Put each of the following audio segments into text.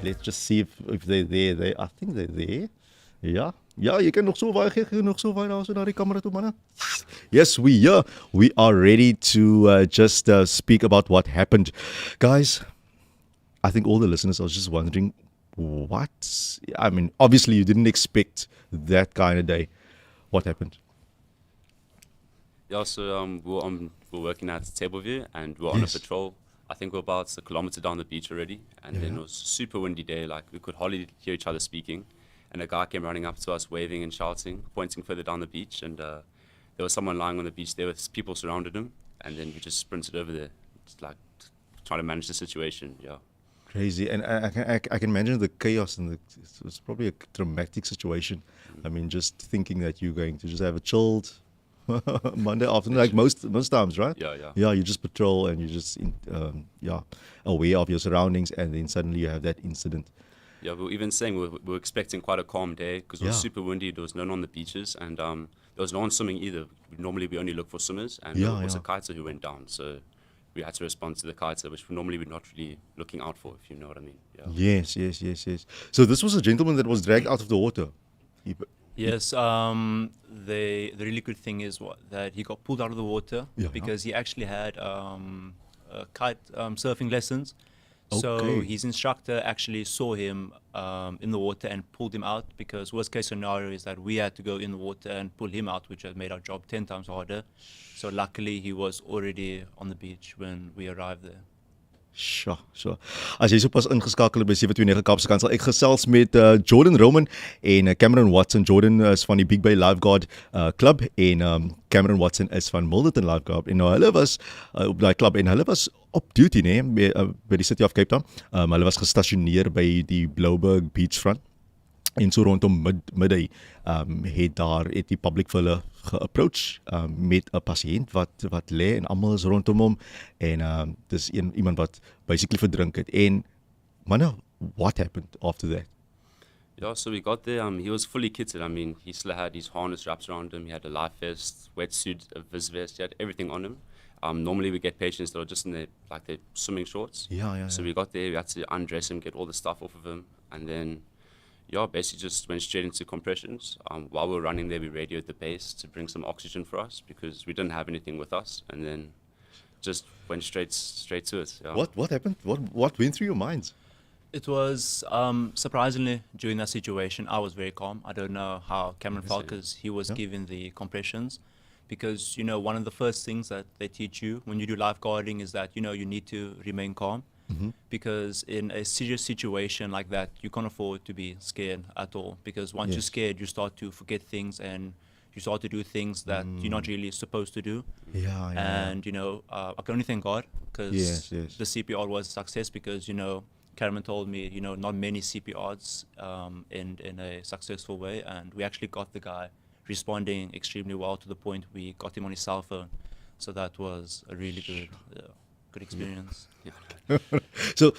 Let's just see if they're there. I think they're there. Ja. Ja, jy kan nog so baie gee, nog so baie daar so na die kamera toe, manne. Yes, we are ready to just speak about what happened. Guys, I think all the listeners are just wondering I mean, obviously you didn't expect that kind of day. What happened? Yeah, so we're working at Tableview and we're on a patrol. I think we're about a kilometer down the beach already, and then it was a super windy day, like we could hardly hear each other speaking. And a guy came running up to us, waving and shouting, pointing further down the beach, and there was someone lying on the beach there with people surrounded him, and then we just sprinted over there, just like trying to manage the situation. Yeah. Crazy, and I can imagine the chaos, and it's probably a traumatic situation. I mean, just thinking that you're going to just have a chilled Monday afternoon, like most times, right? Yeah. Yeah, you just patrol and you just aware of your surroundings, and then suddenly you have that incident. Yeah, we were even saying we were expecting quite a calm day because it was super windy. There was no one on the beaches, and there was no one swimming either. Normally we only look for swimmers, and there was a kiter who went down, so we had to respond to the kiter, which normally we're not really looking out for, if you know what I mean. Yeah. Yes. So this was a gentleman that was dragged out of the water. Yes. The really good thing is that he got pulled out of the water because he actually had kite surfing lessons. So his instructor actually saw him in the water and pulled him out, because worst case scenario is that we had to go in the water and pull him out, which had made our job 10 times harder. So luckily he was already on the beach when we arrived there. Sure. As jy sopas ingeskakel by 729 Kaapse Kansel, ek gesels met Jordan Roman en Cameron Watson. Jordan is van die Big Bay Lifeguard Club en Cameron Watson is van Milnerton Lifeguard. En nou hulle was op daai klub en hulle was op duty, by die City of Cape Town. Hulle was gestasioneer by die Blouberg Beachfront. En so rondom midday het die publiek vir hulle ge-approach met 'n pasiënt wat lê en almal is rondom hom, en dis iemand wat basically verdrink het. En manne, what happened after that? Yeah, so we got there. He was fully kitted. I mean, he still had his harness wrapped around him. He had a life vest, wetsuit, a vis vest. He had everything on him. Normally we get patients that are just in their swimming shorts. So we got there. We had to undress him, get all the stuff off of him, and then basically just went straight into compressions. While we were running there, we radioed the base to bring some oxygen for us because we didn't have anything with us, and then just went straight to it. Yeah. What happened? What went through your minds? It was surprisingly, during that situation, I was very calm. I don't know how Cameron felt, because he was given the compressions. Because, one of the first things that they teach you when you do lifeguarding is that, you need to remain calm. Because in a serious situation like that, you can't afford to be scared at all. Because once you're scared, you start to forget things and you start to do things that you're not really supposed to do. And, I can only thank God, because the CPR was a success, because, Cameron told me, not many CPRs end in a successful way. And we actually got the guy responding extremely well, to the point we got him on his cell phone. So that was a really good experience. So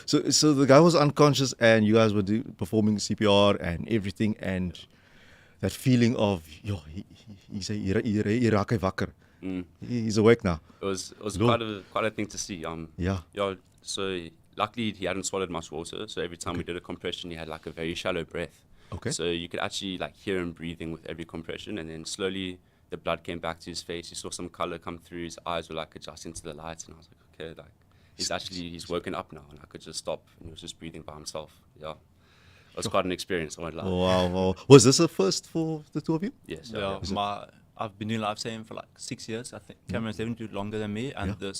the guy was unconscious and you guys were performing CPR and everything, and that feeling of he's wakker. He's awake now. It was quite a thing to see. So luckily he hadn't swallowed much water, so every time we did a compression he had like a very shallow breath. So you could actually hear him breathing with every compression, and then slowly the blood came back to his face. He saw some color come through. His eyes were adjusting to the lights, and I was like, okay, he's woken up now, and I could just stop, and he was just breathing by himself. Yeah, it was quite an experience. I won't lie. Wow. Was this a first for the two of you? Yes. I've been doing lifesaving for 6 years. I think Cameron's even do longer than me, and the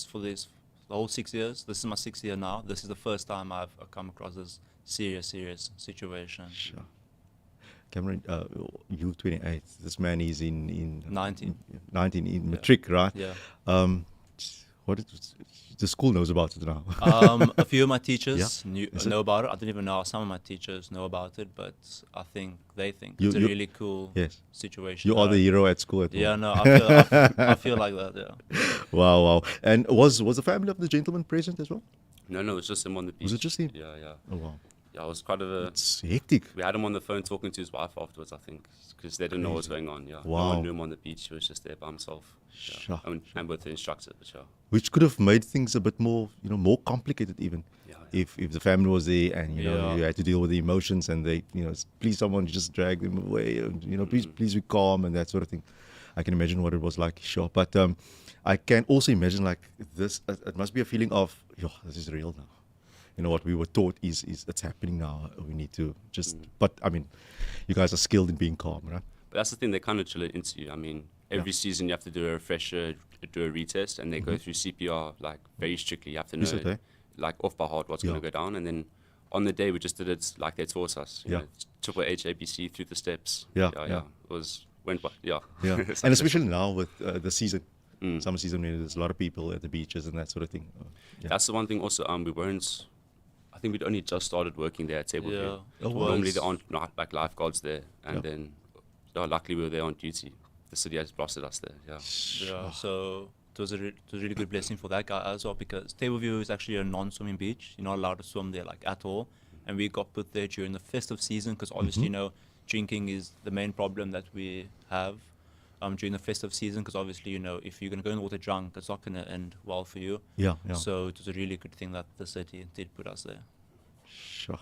whole 6 years. This is my 6th year now. This is the first time I've come across this serious situation. Sure. Cameron, you 28. This man is in 19 in matric, right? Yeah. What the school knows about it now? A few of my teachers know about it. I didn't even know some of my teachers know about it, but I think they think it's a really cool situation. You are the hero at school. I feel like that. Yeah. Wow. And was the family of the gentleman present as well? No, it was just him on the beach. Was it just him? Yeah. Oh wow. Yeah, it was quite of a. It's hectic. We had him on the phone talking to his wife afterwards, I think, because they didn't know what was going on. Yeah, no Wow. one knew him on the beach. He was just there by himself. Sure, Yeah. And with the instructor, but yeah. Which could have made things a bit more, more complicated even. Yeah, If the family was there and Yeah. you had to deal with the emotions and they please someone just drag them away and please be calm and that sort of thing. I can imagine what it was like, sure. But I can also imagine like this. It must be a feeling of this is real now. What we were taught is it's happening now. We need to just. But I mean, you guys are skilled in being calm, right? But that's the thing, they kind of drill it into you. I mean, every season you have to do a refresher, do a retest, and they go through CPR like very strictly. You have to know, Is it, eh? like off by heart, what's going to go down. And then on the day, we just did it like they taught us. You know, triple HABC through the steps. Yeah. It went by. Yeah. And especially now with the season, summer season, when there's a lot of people at the beaches and that sort of thing. That's the one thing. Also, we weren't. I think we'd only just started working there at Tableview. Yeah. Normally there aren't like lifeguards there, and then luckily we were there on duty. The city has blasted us there. Yeah, so it was a really good blessing for that guy as well, because Tableview is actually a non-swimming beach. You're not allowed to swim there like at all. And we got put there during the festive season because obviously drinking is the main problem that we have during the festive season, because obviously if you're going to go in the water drunk, it's not going to end well for you. Yeah. So it was a really good thing that the city did put us there. Sure.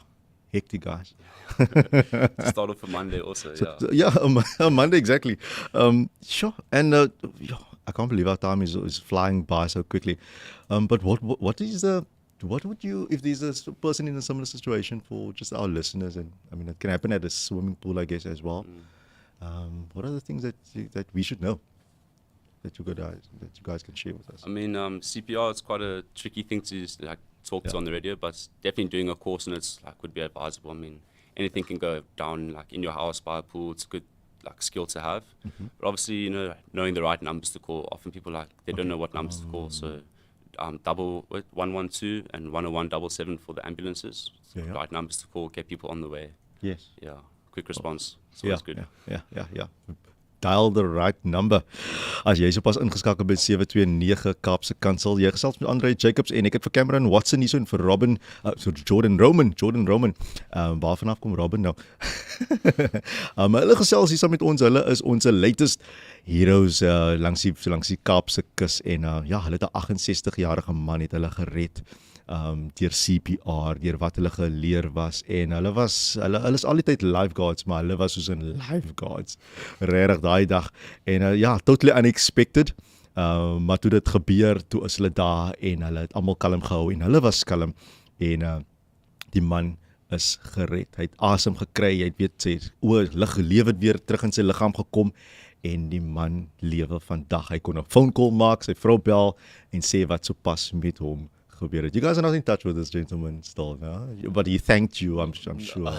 Hectic, guys. To start off for Monday also, A Monday, exactly. Sure. And I can't believe our time is flying by so quickly. But what would you, if there's a person in a similar situation, for just our listeners, and I mean, it can happen at a swimming pool, I guess, as well. What are the things that we should know that you guys can share with us? I mean, CPR is quite a tricky thing to like talk to on the radio, but definitely doing a course in it would be advisable. I mean, anything can go down like in your house by a pool. It's a good like skill to have. But obviously, knowing the right numbers to call. Often people they don't know what numbers to call. So 112 and 10177 for the ambulances. Right numbers to call, get people on the way. Yes. Yeah. Quick response. It's always good. Yeah. Dial the right number. As jy sopas ingeskakel by 729 Kaapse Kansel, jy gesels met Andre Jacobs en ek het vir Cameron Watson hier so en vir Robin, Jordan Roman. Waarvan af kom Robin nou? Hulle gesels hier saam met ons. Hulle is ons latest heroes langs die Kaapse kus en hulle het 'n 68-jarige man het hulle gered. Deur CPR, deur wat hulle geleer was, en hulle is al die tyd lifeguards, maar hulle was soos 'n lifeguards regtig daai dag, en totally unexpected, maar toe dit gebeur, toe is hulle daar en hulle het almal kalm gehou en hulle was kalm, en die man is gered, hy het asem gekry, hy het weet sê lig gelewe weer terug in sy liggaam gekom, en die man lewe vandag. Hy kon 'n phone call maak, sy vrou bel en sê wat sopas met hom gebeur het. You guys are not in touch with this gentleman still, no? But he thanked you, I'm sure.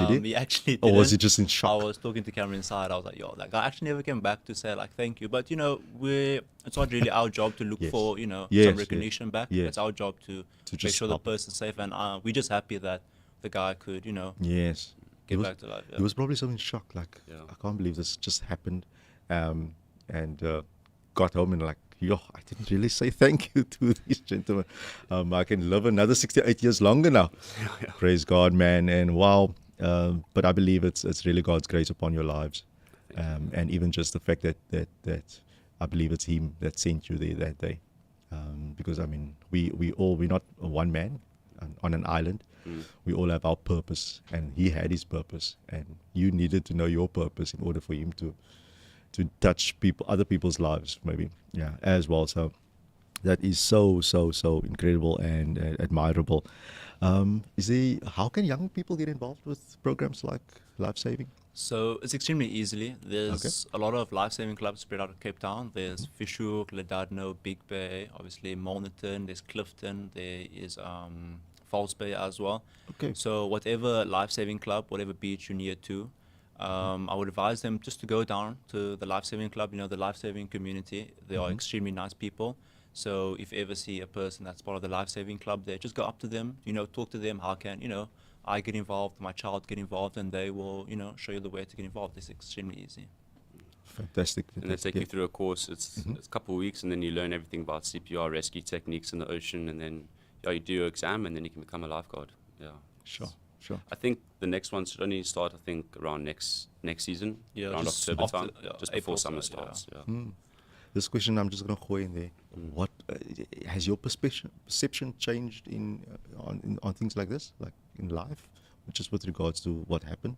Did he? He actually didn't. Or was he just in shock? I was talking to Cameron inside. I was like, that guy actually never came back to say like thank you. But it's not really our job to look for some recognition back. Yes. It's our job to make sure the person's safe, and we're just happy that the guy could Yes. get back to life. Yeah. He was probably so in shock, like I can't believe this just happened, and got home and like, I didn't really say thank you to these gentlemen. I can live another 68 years longer now. Praise God, man. And wow. But I believe it's really God's grace upon your lives. And even just the fact that I believe it's Him that sent you there that day. Because I mean, we're not one man on an island. We all have our purpose, and He had His purpose, and you needed to know your purpose in order for Him to touch other people's lives, maybe, as well. So that is so incredible and admirable. How can young people get involved with programs like Lifesaving? So it's extremely easily. There's a lot of lifesaving clubs spread out of Cape Town. There's Fischhoek, Ledadno, Big Bay, obviously Milnerton, there's Clifton, there is False Bay as well. Okay. So whatever lifesaving club, whatever beach you're near to, I would advise them just to go down to the lifesaving club, the lifesaving community. They are extremely nice people. So if you ever see a person that's part of the lifesaving club there, just go up to them, talk to them. How can, I get involved, my child get involved, and they will, show you the way to get involved. It's extremely easy. Fantastic. And they take you through a course. It's a couple of weeks, and then you learn everything about CPR, rescue techniques in the ocean, and then you do your exam, and then you can become a lifeguard. Yeah. Sure. sure. I think the next one should only start, I think, around next season, Yeah, around just October after- time, yeah, just April before summer side, yeah. starts. Yeah. This question I'm just going to go in there. What has your perception changed on things like this, like in life, just with regards to what happened?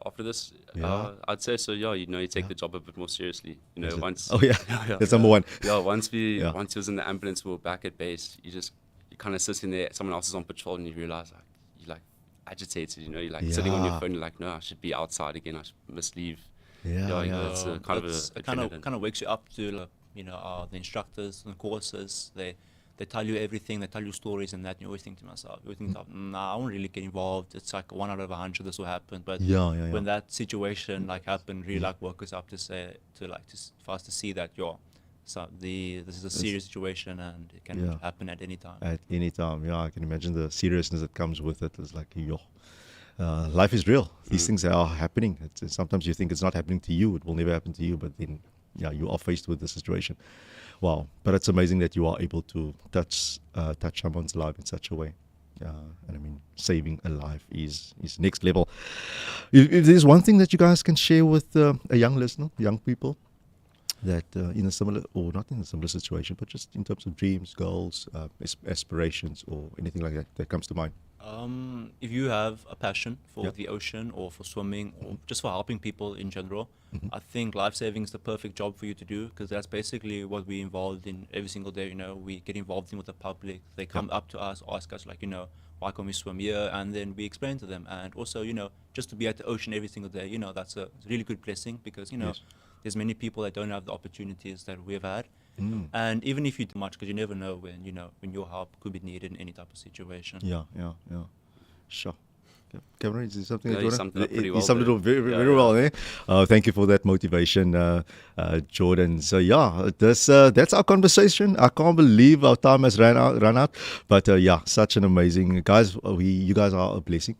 After this, Yeah. I'd say so. Yeah, you take Yeah. the job a bit more seriously. Is it? Once. Oh yeah, Yeah. that's number one. Yeah, once Yeah. he was in the ambulance, we were back at base. You kind of sitting there. Someone else is on patrol, and you realize you're like agitated. You're like sitting on your Yeah. phone. You're like, no, I should be outside again. I must leave. Yeah, yeah. It's a kind of It kind of wakes you up to the instructors and courses. They tell you everything. They tell you stories and that. And you always think to myself, nah, I won't really get involved. It's like 1 out of 100 this will happen. But Yeah. when that situation like happened, really like woke us up for us to see that this is a serious situation and it can Yeah. happen at any time. At any time, yeah, I can imagine the seriousness that comes with it. It's like, life is real. These things are happening. Sometimes you think it's not happening to you. It will never happen to you, but then, yeah, you are faced with the situation. Wow. But it's amazing that you are able to touch someone's life in such a way. And I mean, saving a life is next level. If there's one thing that you guys can share with a young listener, young people, that in a similar, or not in a similar situation, but just in terms of dreams, goals, aspirations, or anything like that comes to mind. If you have a passion for Yeah. the ocean or for swimming or just for helping people in general, I think lifesaving is the perfect job for you to do, because that's basically what we're involved in every single day. We get involved in with the public. They come up to us, ask us like, why can't we swim here? And then we explain to them. And also, just to be at the ocean every single day, that's a really good blessing, because, Yes. there's many people that don't have the opportunities that we've had. And even if you do much, because you never know when your help could be needed in any type of situation. Yeah. Sure. Cameron, is there something Yeah, that you wanna- summed it up pretty you well summed it there. up very, Yeah, very yeah. well, eh? Thank you for that motivation, Jordan. So yeah, that's our conversation. I can't believe our time has run out. But yeah, such an amazing guys. You guys are a blessing.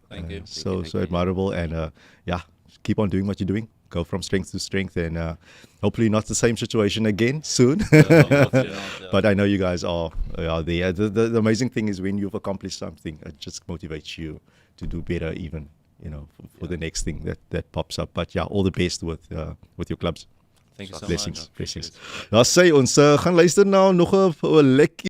Thank you. So Thank you. admirable, and yeah, keep on doing what you're doing. Go from strength to strength, and hopefully not the same situation again soon. Hopefully not, yeah. But I know you guys are there. The amazing thing is when you've accomplished something, it just motivates you to do better, even for the next thing that pops up. But yeah, all the best with your clubs. Thank you so Blessings, much. blessings. Nou sê ons gaan luister na nog 'n lekker